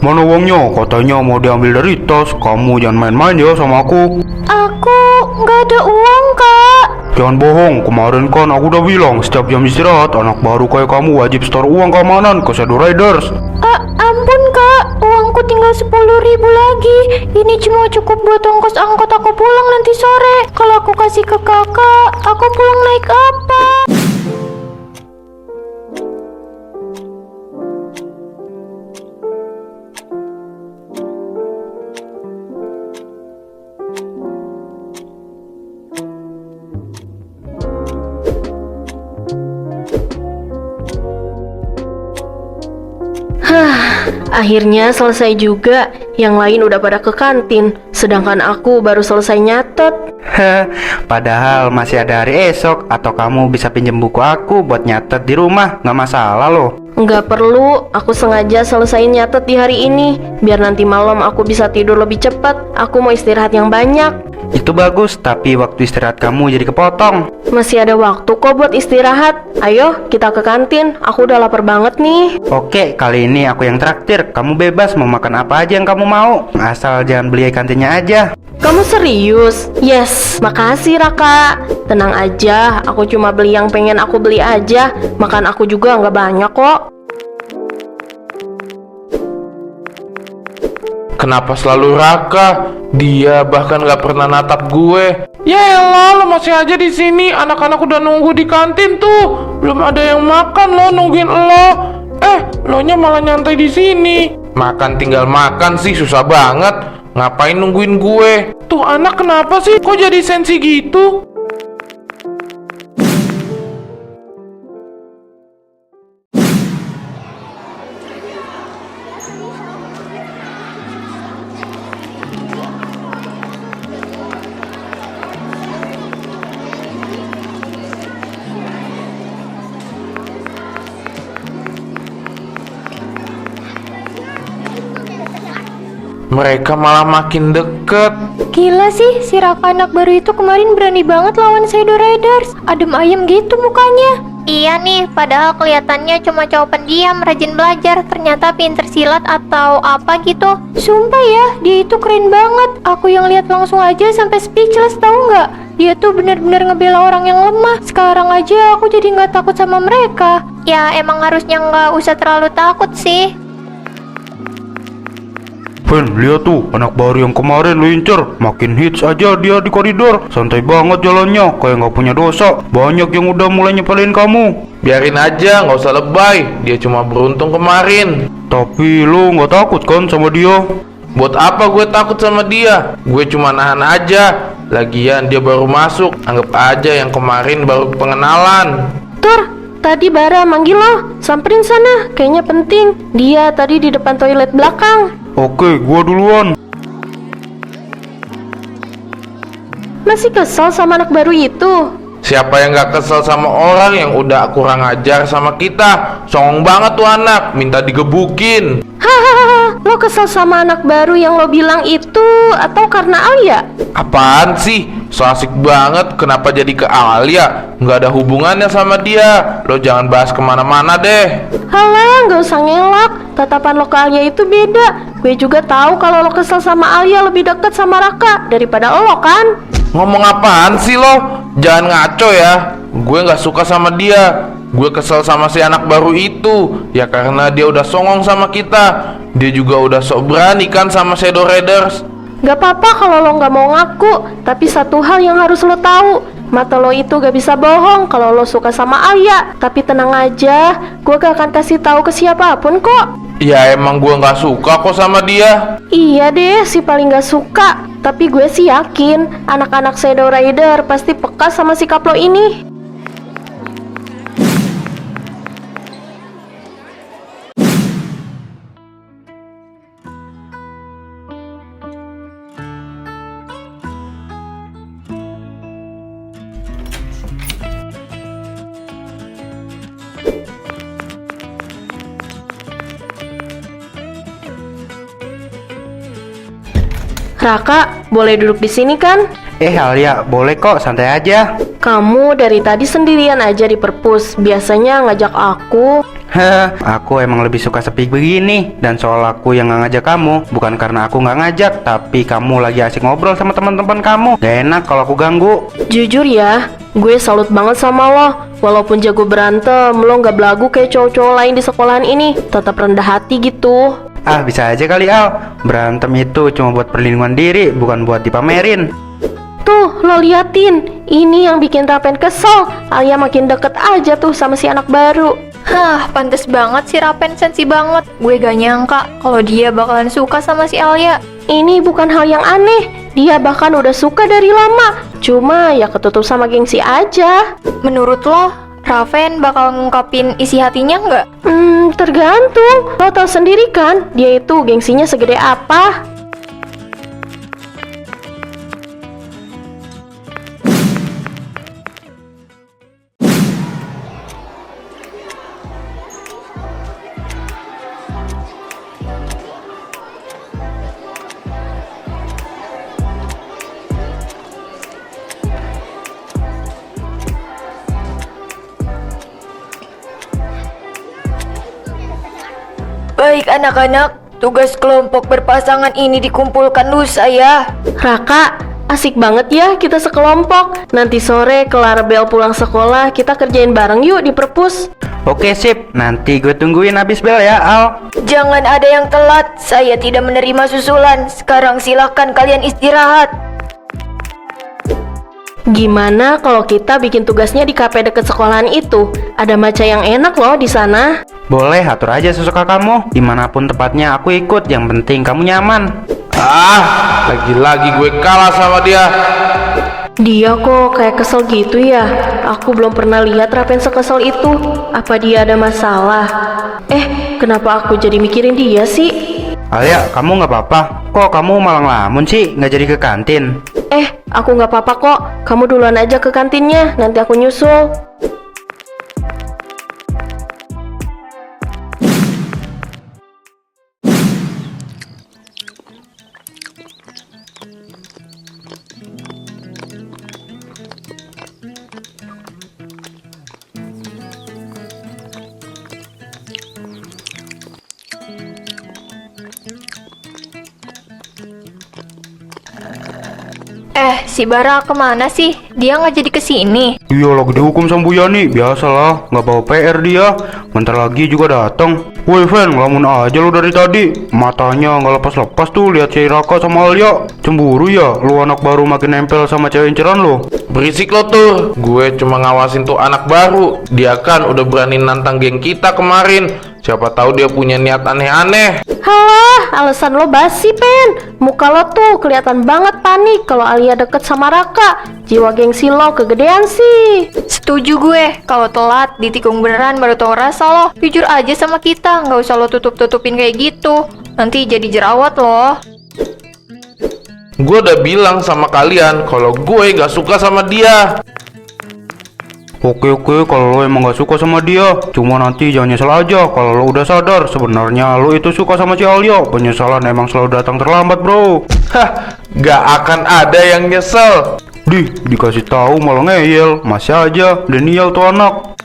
Mana uangnya? Katanya mau diambil dari tas. Kamu jangan main-main ya sama aku. Aku nggak ada uang, Kak. Jangan bohong, kemarin kan aku udah bilang setiap jam istirahat anak baru kayak kamu wajib store uang keamanan ke Shadow Riders. Ampun, Kak. Uangku tinggal 10.000 lagi. Ini cuma cukup buat ongkos angkot aku pulang nanti sore. Kalau aku kasih ke Kakak, aku pulang naik apa? Akhirnya selesai juga. Yang lain udah pada ke kantin, sedangkan aku baru selesai nyatet. Padahal masih ada hari esok. Atau kamu bisa pinjem buku aku buat nyatet di rumah, nggak masalah loh. Nggak perlu, aku sengaja selesai nyatet di hari ini biar nanti malam aku bisa tidur lebih cepat. Aku mau istirahat yang banyak. Itu bagus, tapi waktu istirahat kamu jadi kepotong. Masih ada waktu kok buat istirahat. Ayo kita ke kantin, aku udah lapar banget nih. Oke, kali ini aku yang traktir. Kamu bebas mau makan apa aja yang kamu mau, asal jangan beli kantinnya aja. Kamu serius? Yes, makasih Raka. Tenang aja, aku cuma beli yang pengen aku beli aja. Makan aku juga nggak banyak kok. Kenapa selalu Raka? Dia bahkan gak pernah natap gue. Yaelah, lo masih aja di sini. Anak-anak udah nunggu di kantin tuh. Belum ada yang makan lo, nungguin lo. Lo nya malah nyantai di sini. Makan tinggal makan sih, susah banget. Ngapain nungguin gue? Tuh anak kenapa sih? Kok jadi sensi gitu? Mereka malah makin deket. Gila sih, si Raka anak baru itu kemarin berani banget lawan Shadow Riders. Adem ayem gitu mukanya. Iya nih, padahal kelihatannya cuma cowok pendiam, rajin belajar. Ternyata pinter silat atau apa gitu. Sumpah ya, dia itu keren banget. Aku yang lihat langsung aja sampai speechless, tahu nggak? Dia tuh bener-bener ngebela orang yang lemah. Sekarang aja aku jadi nggak takut sama mereka. Ya emang harusnya nggak usah terlalu takut sih. Fen, lihat tuh anak baru yang kemarin lu incer. Makin hits aja dia di koridor. Santai banget jalannya, kayak nggak punya dosa. Banyak yang udah mulai nyepelin kamu. Biarin aja, nggak usah lebay. Dia cuma beruntung kemarin. Tapi lu nggak takut kan sama dia? Buat apa gue takut sama dia? Gue cuma nahan aja. Lagian dia baru masuk. Anggap aja yang kemarin baru pengenalan. Tur, tadi Bara manggil lo. Samperin sana, kayaknya penting. Dia tadi di depan toilet belakang. Oke, gua duluan. Masih kesel sama anak baru itu? Siapa yang gak kesel sama orang yang udah kurang ajar sama kita? Songong banget tuh anak, minta digebukin. Hahaha, lo kesel sama anak baru yang lo bilang itu atau karena Alia? Apaan sih? So asik banget, kenapa jadi ke Alia? Nggak ada hubungannya sama dia. Lo jangan bahas kemana-mana deh. Halah, nggak usah ngelak. Tatapan lo ke Alia itu beda. Gue juga tahu kalau lo kesel sama Alia lebih deket sama Raka daripada lo kan? Ngomong apaan sih lo? Jangan ngaco ya. Gue nggak suka sama dia. Gue kesel sama si anak baru itu. Ya karena dia udah songong sama kita. Dia juga udah sok berani kan sama Shadow Raiders. Gak apa-apa kalau lo gak mau ngaku. Tapi satu hal yang harus lo tahu, mata lo itu gak bisa bohong kalau lo suka sama Alia. Tapi tenang aja, gue gak akan kasih tahu ke siapapun kok. Ya emang gue gak suka kok sama dia. Iya deh, si paling gak suka. Tapi gue sih yakin anak-anak Shadow Rider pasti peka sama sikap lo ini. Raka, boleh duduk di sini kan? Alia, boleh kok, santai aja. Kamu dari tadi sendirian aja di perpus. Biasanya ngajak aku. Heh, aku emang lebih suka sepi begini. Dan soal aku yang nggak ngajak kamu, bukan karena aku nggak ngajak, tapi kamu lagi asik ngobrol sama teman-teman kamu. Gak enak kalau aku ganggu. Jujur ya, gue salut banget sama lo. Walaupun jago berantem, lo nggak belagu kayak cowok-cowok lain di sekolahan ini. Tetap rendah hati gitu. Ah, bisa aja kali Al. Berantem itu cuma buat perlindungan diri, bukan buat dipamerin. Tuh, lo liatin. Ini yang bikin Raven kesel. Alia makin deket aja tuh sama si anak baru. Hah, pantes banget si Raven sensi banget. Gue gak nyangka kalau dia bakalan suka sama si Alia. Ini bukan hal yang aneh. Dia bahkan udah suka dari lama. Cuma ya ketutup sama gengsi aja. Menurut lo, Raven bakal ngungkapin isi hatinya nggak? Tergantung. Lo tau sendiri kan, dia itu gengsinya segede apa. Baik anak-anak, tugas kelompok berpasangan ini dikumpulkan lusa ya. Raka, asik banget ya kita sekelompok. Nanti sore kelar bel pulang sekolah, kita kerjain bareng yuk di perpus. Oke sip, nanti gue tungguin abis bel ya Al. Jangan ada yang telat, saya tidak menerima susulan. Sekarang silahkan kalian istirahat. Gimana kalau kita bikin tugasnya di kafe deket sekolahan itu? Ada matcha yang enak loh di sana. Boleh, atur aja sesuka kamu. Dimanapun tempatnya aku ikut, yang penting kamu nyaman. Ah, lagi-lagi gue kalah sama dia. Dia kok kayak kesel gitu ya? Aku belum pernah lihat Raven sekesel itu. Apa dia ada masalah? Kenapa aku jadi mikirin dia sih? Alia, kamu nggak apa-apa? Kok kamu malah ngelamun sih, nggak jadi ke kantin? Aku nggak apa-apa kok. Kamu duluan aja ke kantinnya, nanti aku nyusul. Si Bara kemana sih? Dia nggak jadi kesini. Iya, lagi dihukum sama Bu Yani. Biasalah, nggak bawa PR dia. Bentar lagi juga datang. Woi Fen, ngelamun aja lu dari tadi. Matanya nggak lepas-lepas tuh lihat si Raka sama Alia. Cemburu ya, lu anak baru makin nempel sama cewek inceran lu. Berisik lo tuh. Gue cuma ngawasin tuh anak baru. Dia kan udah berani nantang geng kita kemarin. Siapa tahu dia punya niat aneh-aneh. Halah, alasan lo basi, Pen. Muka lo tuh kelihatan banget panik kalau Alia deket sama Raka. Jiwa gengsi lo kegedean sih. Setuju gue, kalau telat ditikung beneran baru tau rasa lo. Jujur aja sama kita, nggak usah lo tutup-tutupin kayak gitu. Nanti jadi jerawat lo. Gue udah bilang sama kalian kalau gue gak suka sama dia. Oke, kalau lo emang gak suka sama dia, cuma nanti jangan nyesel aja kalau lo udah sadar sebenarnya lo itu suka sama si Alia. Penyesalan emang selalu datang terlambat, bro. Hah, gak akan ada yang nyesel. Dikasih tahu malah ngeyel. Masih aja Daniel tuh anak.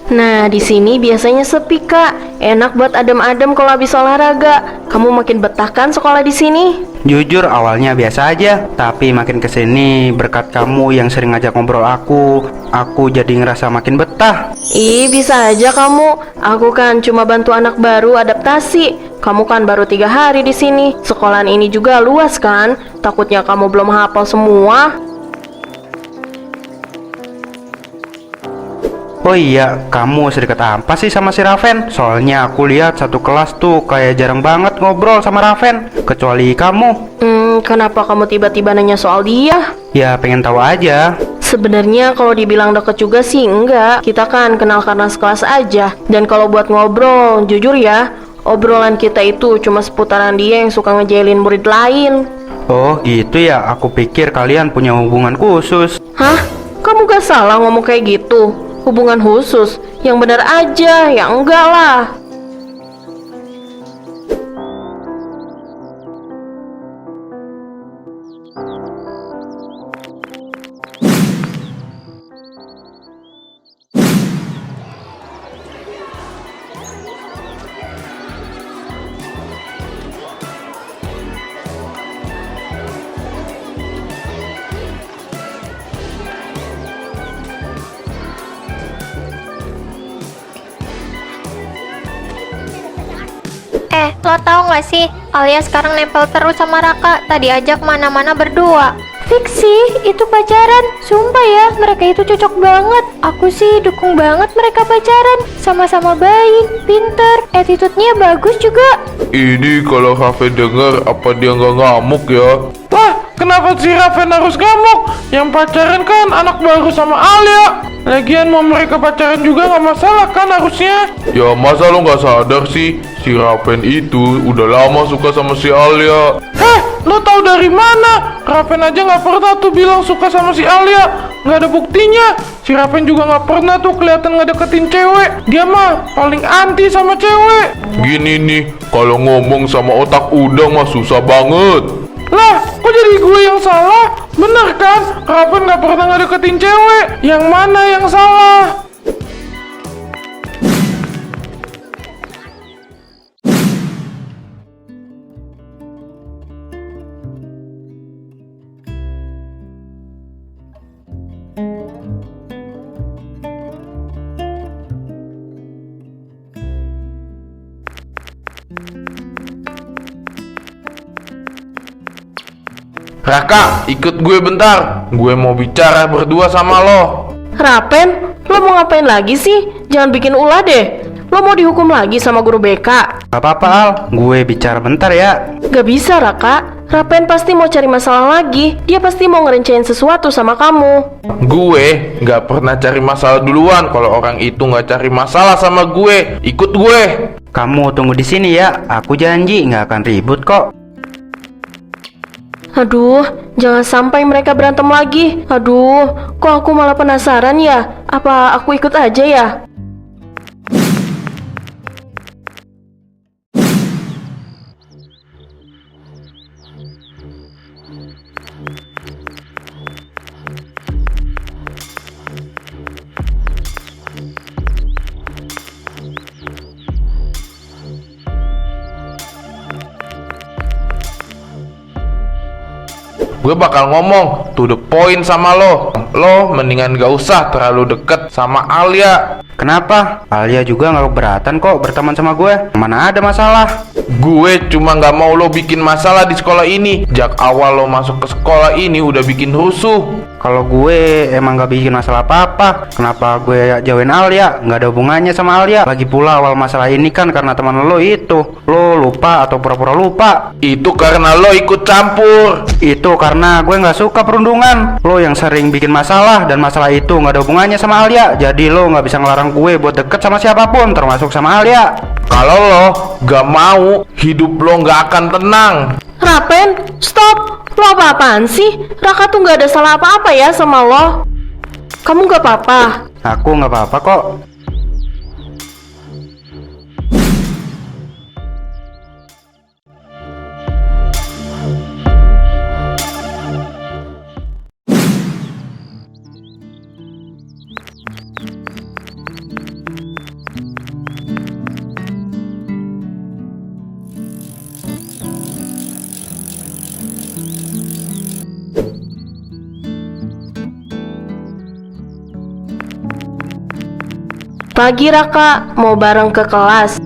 Nah, di sini biasanya sepi, Kak. Enak buat adem-adem kalau habis olahraga. Kamu makin betah kan sekolah di sini? Jujur awalnya biasa aja, tapi makin kesini berkat kamu yang sering ngajak ngobrol aku jadi ngerasa makin betah. Ih, bisa aja kamu. Aku kan cuma bantu anak baru adaptasi. Kamu kan baru 3 hari di sini. Sekolahan ini juga luas kan? Takutnya kamu belum hafal semua. Oh iya, kamu sedekat apa sih sama si Raven? Soalnya aku lihat satu kelas tuh kayak jarang banget ngobrol sama Raven, kecuali kamu. Kenapa kamu tiba-tiba nanya soal dia? Ya pengen tahu aja. Sebenarnya kalau dibilang deket juga sih enggak. Kita kan kenal karena sekelas aja. Dan kalau buat ngobrol, jujur ya, Obrolan kita itu cuma seputaran dia yang suka ngejailin murid lain. Oh gitu ya, aku pikir kalian punya hubungan khusus. Hah? Kamu gak salah ngomong kayak gitu. Hubungan khusus, yang benar aja, ya enggak lah. Lo tahu nggak sih, Alia sekarang nempel terus sama Raka. Tadi ajak mana-mana berdua. Fiksi, itu pacaran. Sumpah ya, mereka itu cocok banget. Aku sih dukung banget mereka pacaran. Sama-sama baik, pinter, attitude-nya bagus juga. Ini kalau Raven denger, apa dia nggak ngamuk ya? Lah, kenapa si Raven harus ngamuk? Yang pacaran kan anak baru sama Alia. Lagian mau mereka pacaran juga nggak masalah kan harusnya? Ya masa lo nggak sadar sih, si Raven itu udah lama suka sama si Alia. Lo tahu dari mana? Raven aja nggak pernah tuh bilang suka sama si Alia. Nggak ada buktinya. Si Raven juga nggak pernah tuh kelihatan ngedeketin cewek. Dia mah paling anti sama cewek. Gini nih, kalau ngomong sama otak udang mah susah banget. Lah, kok jadi gue yang salah? Bener kan? Raven nggak pernah ngedeketin cewek. Yang mana yang salah? Raka, ikut gue bentar. Gue mau bicara berdua sama lo. Raven, lo mau ngapain lagi sih? Jangan bikin ulah deh. Lo mau dihukum lagi sama guru BK? Gak apa-apa Al, gue bicara bentar ya. Gak bisa Raka. Raven pasti mau cari masalah lagi. Dia pasti mau ngerencanain sesuatu sama kamu. Gue gak pernah cari masalah duluan. Kalau orang itu gak cari masalah sama gue, ikut gue. Kamu tunggu di sini ya, aku janji nggak akan ribut kok. Aduh, jangan sampai mereka berantem lagi. Aduh, kok aku malah penasaran ya? Apa aku ikut aja ya? Gue bakal ngomong to the point sama lo. Lo mendingan gak usah terlalu deket sama Alia. Kenapa? Alia juga nggak keberatan kok berteman sama gue. Mana ada masalah? Gue cuma gak mau lo bikin masalah di sekolah ini. Jak awal lo masuk ke sekolah ini udah bikin rusuh. Kalau gue emang gak bikin masalah apa-apa, kenapa gue jauhin Alia? Nggak ada hubungannya sama Alia. Lagi pula awal masalah ini kan karena teman lo itu. Lo lupa atau pura-pura lupa? Itu karena lo ikut campur. Itu karena gue nggak suka perundungan. Lo yang sering bikin masalah, dan masalah itu nggak ada hubungannya sama Alia. Jadi lo nggak bisa ngelarang gue buat deket sama siapapun, termasuk sama Alia. Kalau lo gak mau, hidup lo gak akan tenang. Raven, stop! Lo apa-apaan sih? Raka tuh gak ada salah apa-apa ya sama lo. Kamu gak apa-apa? Aku nggak apa-apa kok. Pagi Raka, mau bareng ke kelas.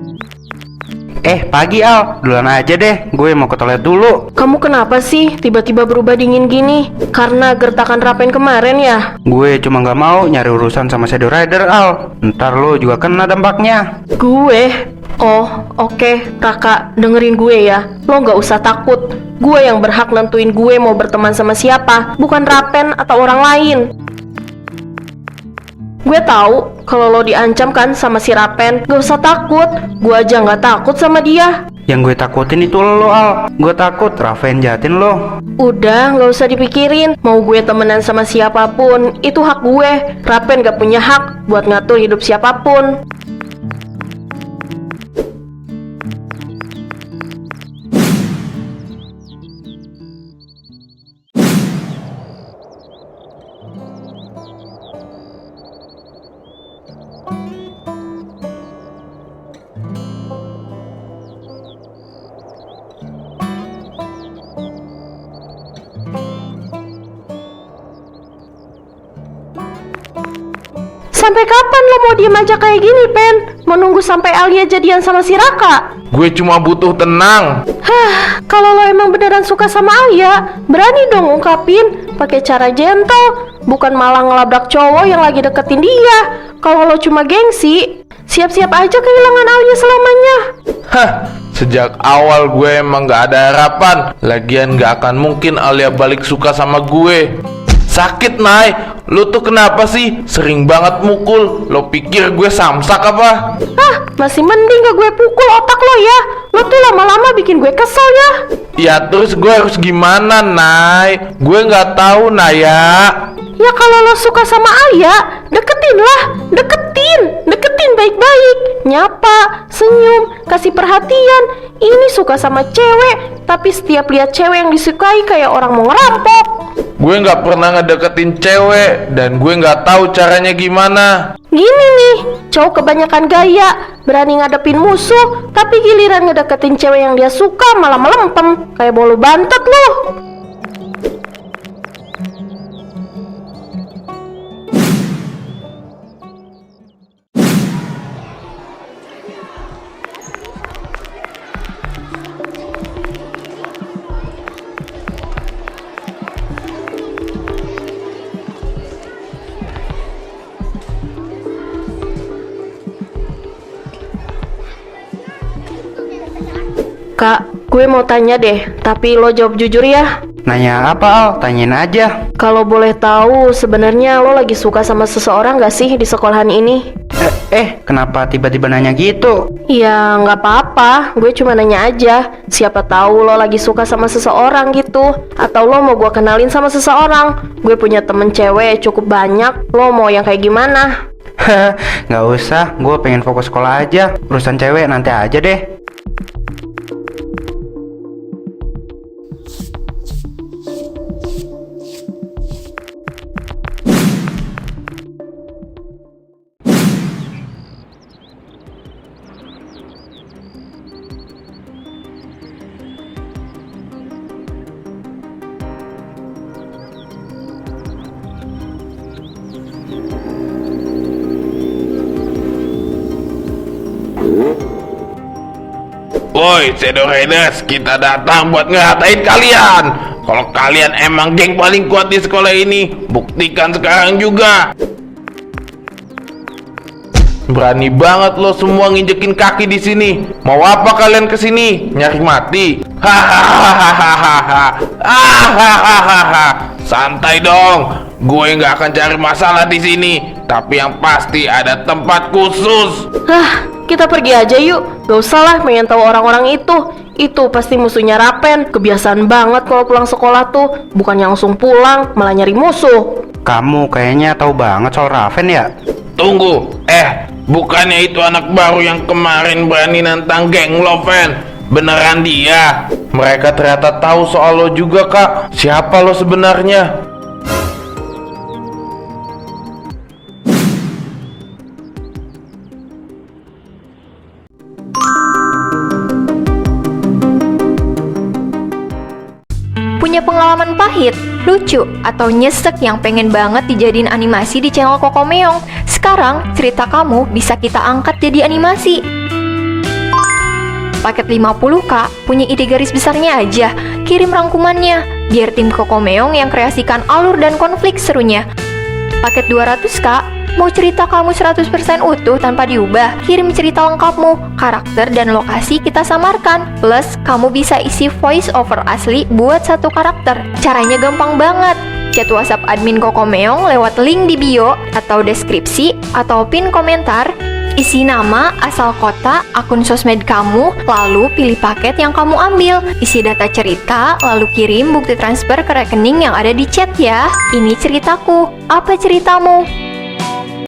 Pagi Al, duluan aja deh. Gue mau ke toilet dulu. Kamu kenapa sih tiba-tiba berubah dingin gini? Karena gertakan Raven kemarin ya? Gue cuma nggak mau nyari urusan sama Shadow Rider Al. Ntar lo juga kena dampaknya. Gue? Oh, oke. Raka, dengerin gue ya. Lo gak usah takut. Gue yang berhak nentuin gue mau berteman sama siapa, bukan Raven atau orang lain. Gue tahu Kalau lo diancam kan sama si Rapen, gak usah takut. Gue aja gak takut sama dia. Yang gue takutin itu lo Al. Gue takut Raven jahatin lo. Udah, gak usah dipikirin. Mau gue temenan sama siapapun, itu hak gue. Rapen gak punya hak buat ngatur hidup siapapun. Sampai kapan lo mau diem aja kayak gini, Pen? Mau nunggu sampai Alia jadian sama si Raka? Gue cuma butuh tenang. Hah, kalau lo emang beneran suka sama Alia, berani dong ungkapin pakai cara gentle, bukan malah ngelabrak cowok yang lagi deketin dia. Kalau lo cuma gengsi, siap-siap aja kehilangan Alia selamanya. Hah, sejak awal gue emang gak ada harapan. Lagian gak akan mungkin Alia balik suka sama gue. Sakit, Nay. Lu tuh kenapa sih sering banget mukul? Lo pikir gue samsak apa? Ah, masih mending gak gue pukul otak lo ya. Lo tuh lama-lama bikin gue kesel ya. Ya terus gue harus gimana, Nay? Gue gak tahu, Naya. Ya kalau lo suka sama Alia, deketin lah. Deketin baik-baik. Nyapa, senyum, kasih perhatian. Ini suka sama cewek, tapi setiap lihat cewek yang disukai kayak orang mau ngerampok. Gue gak pernah ngedeketin cewek dan gue gak tahu caranya gimana. Gini nih, cowok kebanyakan gaya, berani ngadepin musuh, tapi giliran ngedeketin cewek yang dia suka malah melempem, kayak bolu bantet loh. Kak, gue mau tanya deh, tapi lo jawab jujur ya. Nanya apa Al? Tanyain aja. Kalau boleh tahu, sebenarnya lo lagi suka sama seseorang gak sih di sekolahan ini? Kenapa tiba-tiba nanya gitu? Ya nggak apa-apa, gue cuma nanya aja. Siapa tahu lo lagi suka sama seseorang gitu, atau lo mau gue kenalin sama seseorang. Gue punya temen cewek cukup banyak, lo mau yang kayak gimana? Nggak usah, gue pengen fokus sekolah aja. Urusan cewek nanti aja deh. Woi, Shadow Riders, kita datang buat ngatain kalian. Kalau kalian emang geng paling kuat di sekolah ini, buktikan sekarang juga. Berani banget lo semua nginjekin kaki di sini. Mau apa kalian kesini? Nyari mati? Hahaha. Santai dong. Gue nggak akan cari masalah di sini. Tapi yang pasti ada tempat khusus. Kita pergi aja yuk. Gak usah lah pengen tahu orang-orang itu. Itu pasti musuhnya Rapen. Kebiasaan banget kalau pulang sekolah tuh. Bukannya langsung pulang, malah nyari musuh. Kamu kayaknya tahu banget soal Raven ya? Tunggu, bukannya itu anak baru yang kemarin berani nantang geng lo, Fen? Beneran dia? Mereka ternyata tahu soal lo juga, Kak. Siapa lo sebenarnya? Punya pengalaman pahit, lucu, atau nyesek yang pengen banget dijadiin animasi di channel Kokomeong? Sekarang cerita kamu bisa kita angkat jadi animasi. Paket 50k, punya ide garis besarnya aja, kirim rangkumannya, biar tim Kokomeong yang kreasikan alur dan konflik serunya. Paket 200k, mau cerita kamu 100% utuh tanpa diubah, kirim cerita lengkapmu, karakter dan lokasi kita samarkan. Plus, kamu bisa isi voice over asli buat satu karakter. Caranya gampang banget. chat WhatsApp admin Kokomeong lewat link di bio atau deskripsi atau pin komentar. Isi nama, asal kota, akun sosmed kamu, lalu pilih paket yang kamu ambil. Isi data cerita, lalu kirim bukti transfer ke rekening yang ada di chat ya. Ini ceritaku. Apa ceritamu?